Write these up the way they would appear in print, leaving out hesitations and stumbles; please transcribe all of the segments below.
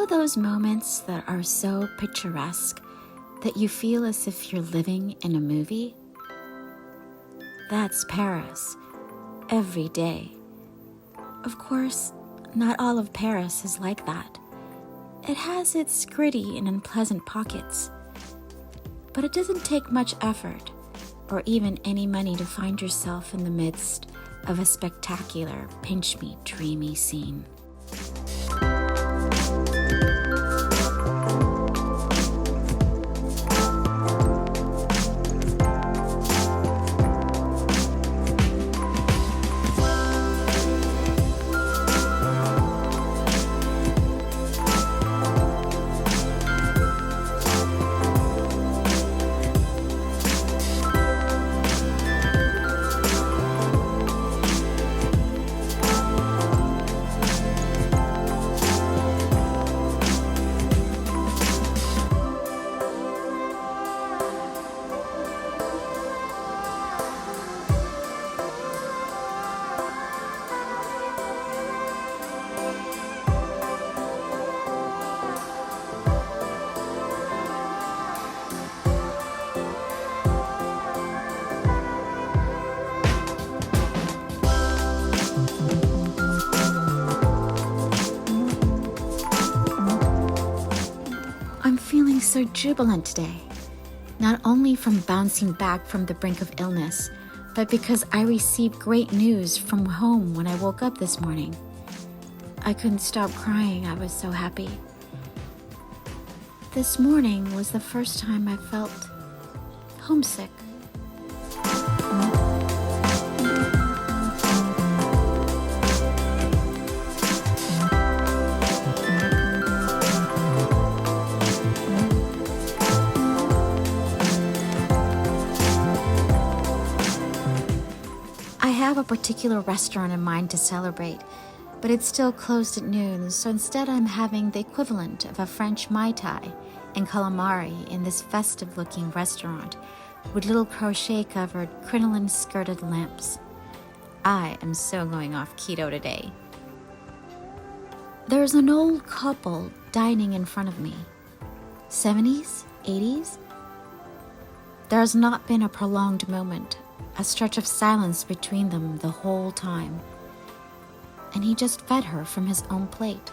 know those moments that are so picturesque that you feel as if you're living in a movie? That's Paris, every day. Of course, not all of Paris is like that. It has its gritty and unpleasant pockets. But it doesn't take much effort or even any money to find yourself in the midst of a spectacular, pinch-me, dreamy scene. So jubilant today, not only from bouncing back from the brink of illness, but because I received great news from home when I woke up this morning. I couldn't stop crying, I was so happy. This morning was the first time I felt homesick. I have a particular restaurant in mind to celebrate, but it's still closed at noon, so instead I'm having the equivalent of a French Mai Tai and calamari in this festive-looking restaurant with little crochet-covered, crinoline-skirted lamps. I am so going off keto today. There's an old couple dining in front of me. 70s? 80s? There has not been a prolonged moment, a stretch of silence between them the whole time. And he just fed her from his own plate.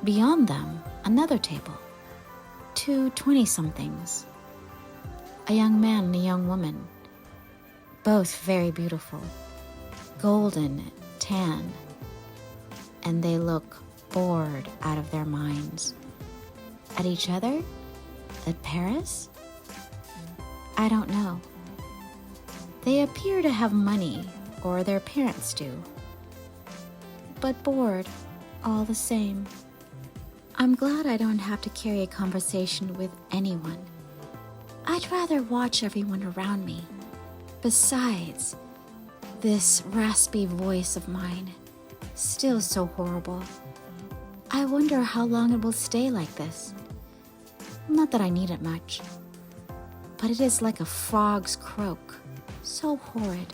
Beyond them, another table. 2 20-somethings. A young man and a young woman. Both very beautiful. Golden, tan. And they look bored out of their minds. At each other? At Paris? I don't know. They appear to have money, or their parents do. But bored, all the same. I'm glad I don't have to carry a conversation with anyone. I'd rather watch everyone around me. Besides, this raspy voice of mine, still so horrible. I wonder how long it will stay like this. Not that I need it much, but it is like a frog's croak. So horrid.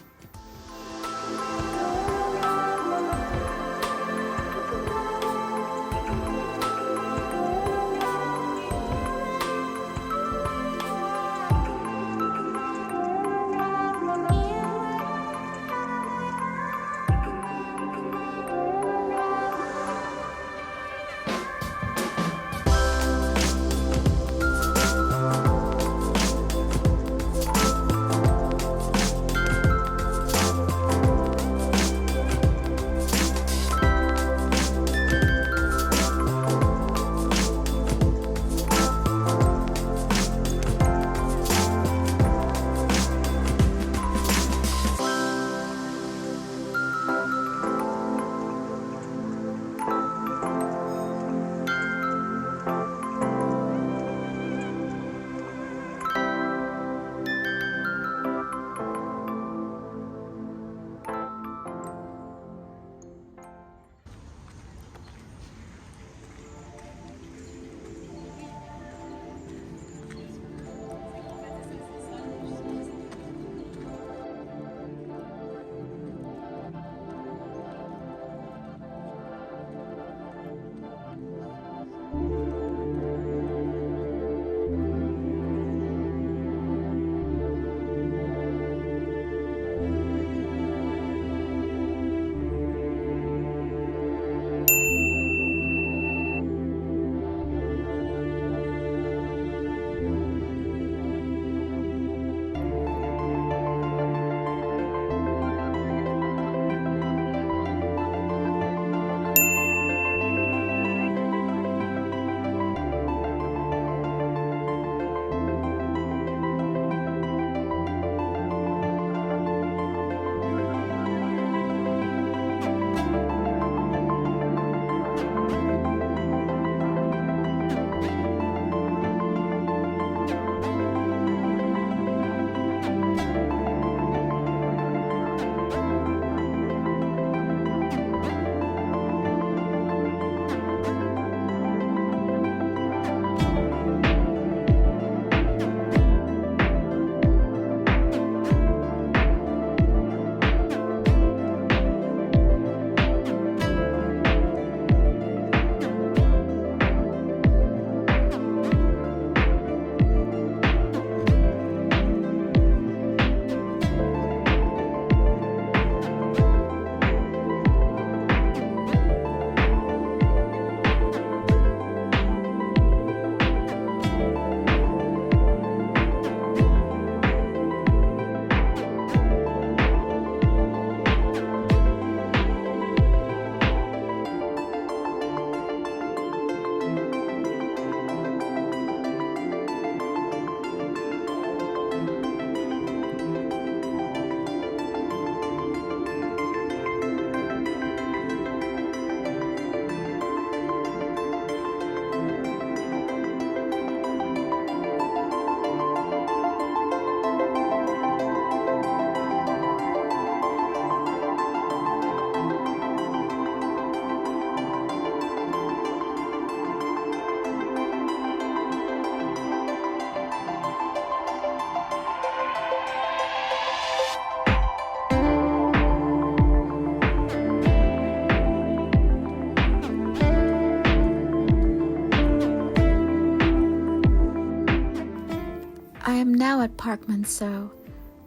now at Park Monceau,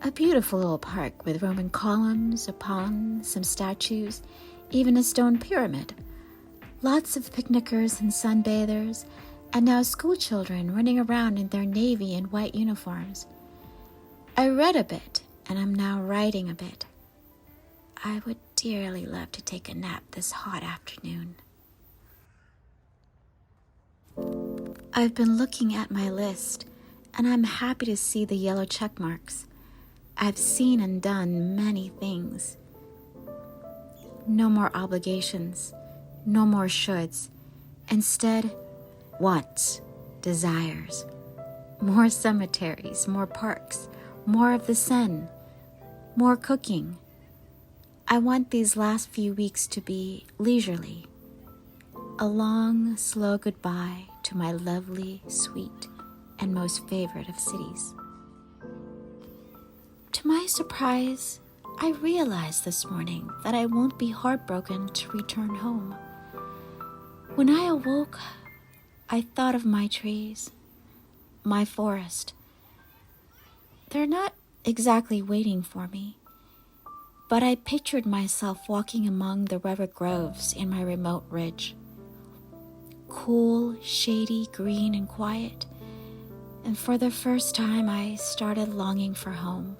a beautiful little park with Roman columns, a pond, some statues, even a stone pyramid. Lots of picnickers and sunbathers, and now school children running around in their navy and white uniforms. I read a bit, and I'm now writing a bit. I would dearly love to take a nap this hot afternoon. I've been looking at my list, and I'm happy to see the yellow check marks. I've seen and done many things. No more obligations, no more shoulds. Instead, wants, desires. More cemeteries, more parks, more of the Seine, more cooking. I want these last few weeks to be leisurely. A long, slow goodbye to my lovely, sweet, and most favorite of cities. To my surprise, I realized this morning that I won't be heartbroken to return home. When I awoke, I thought of my trees, my forest. They're not exactly waiting for me, but I pictured myself walking among the redwood groves in my remote ridge. Cool, shady, green, and quiet, and for the first time I started longing for home.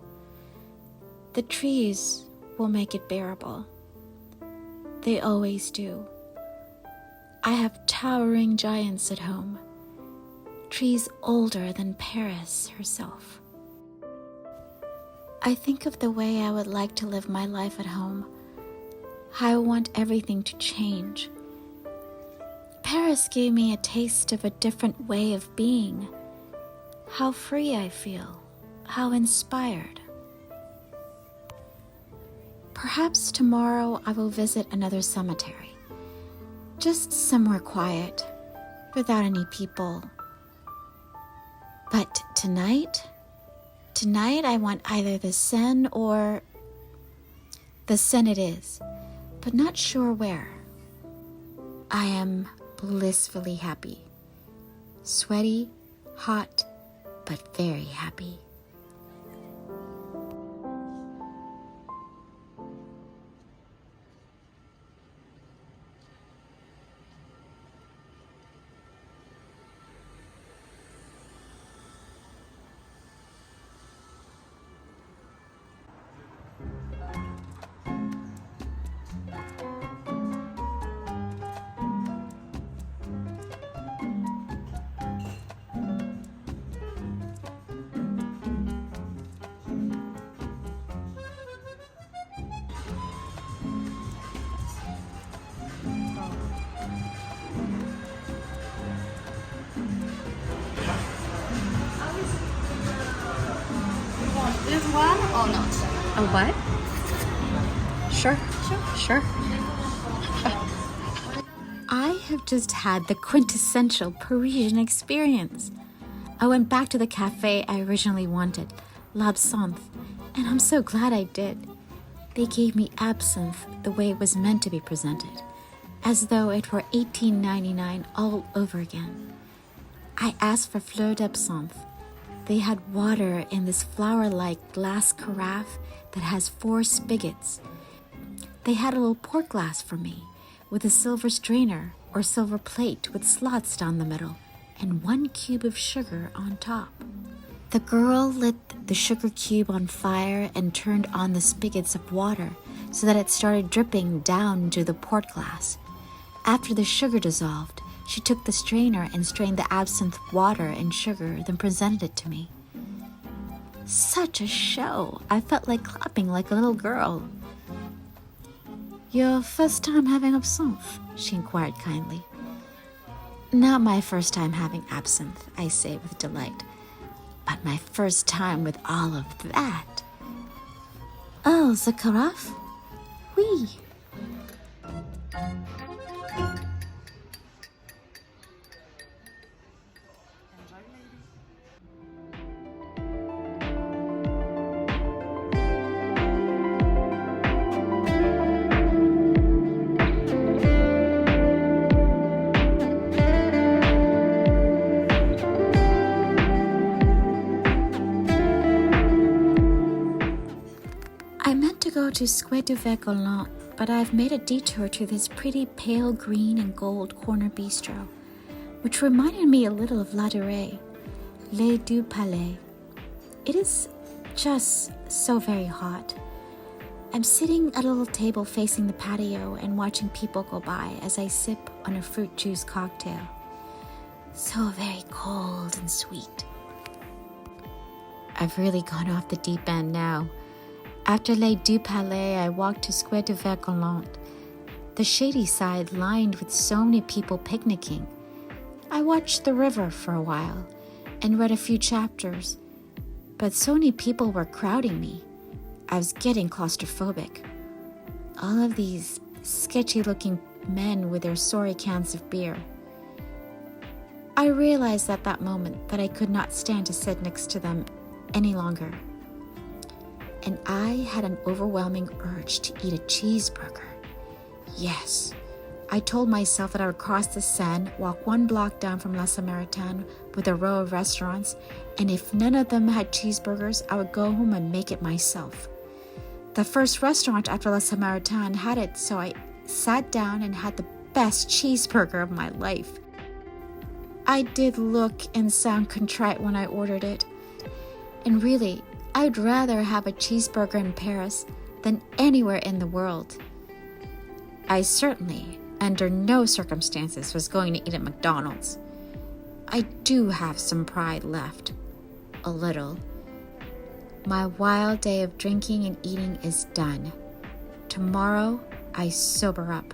The trees will make it bearable. They always do. I have towering giants at home, trees older than Paris herself. I think of the way I would like to live my life at home, how I want everything to change. Paris gave me a taste of a different way of being, how free I feel, how inspired. Perhaps tomorrow I will visit another cemetery, just somewhere quiet, without any people. But tonight I want either the Seine or the Seine it is, but not sure where. I am blissfully happy, sweaty, hot, but very happy. This one or not? A what? Sure. I have just had the quintessential Parisian experience. I went back to the cafe I originally wanted, L'Absinthe, and I'm so glad I did. They gave me absinthe the way it was meant to be presented, as though it were 1899 all over again. I asked for Fleur de Absinthe. They had water in this flower-like glass carafe that has 4 spigots. They had a little port glass for me, with a silver strainer or silver plate with slots down the middle, and 1 cube of sugar on top. The girl lit the sugar cube on fire and turned on the spigots of water so that it started dripping down into the port glass. After the sugar dissolved, she took the strainer and strained the absinthe water and sugar, then presented it to me. Such a show! I felt like clapping like a little girl. "Your first time having absinthe?" she inquired kindly. "Not my first time having absinthe," I say with delight, "but my first time with all of that." "Oh, the carafe? Oui." to Square du Vert Galant, but I've made a detour to this pretty pale green and gold corner bistro, which reminded me a little of La Durée, Les Deux Palais. It is just so very hot. I'm sitting at a little table facing the patio and watching people go by as I sip on a fruit juice cocktail. So very cold and sweet. I've really gone off the deep end now. After Les Deux Palais, I walked to Square du Vert Galant, the shady side lined with so many people picnicking. I watched the river for a while and read a few chapters, but so many people were crowding me. I was getting claustrophobic. All of these sketchy-looking men with their sorry cans of beer. I realized at that moment that I could not stand to sit next to them any longer. And I had an overwhelming urge to eat a cheeseburger. Yes, I told myself that I would cross the Seine, walk 1 block down from La Samaritaine with a row of restaurants, and if none of them had cheeseburgers, I would go home and make it myself. The first restaurant after La Samaritaine had it, so I sat down and had the best cheeseburger of my life. I did look and sound contrite when I ordered it. And really, I'd rather have a cheeseburger in Paris than anywhere in the world. I certainly, under no circumstances, was going to eat at McDonald's. I do have some pride left. A little. My wild day of drinking and eating is done. Tomorrow, I sober up.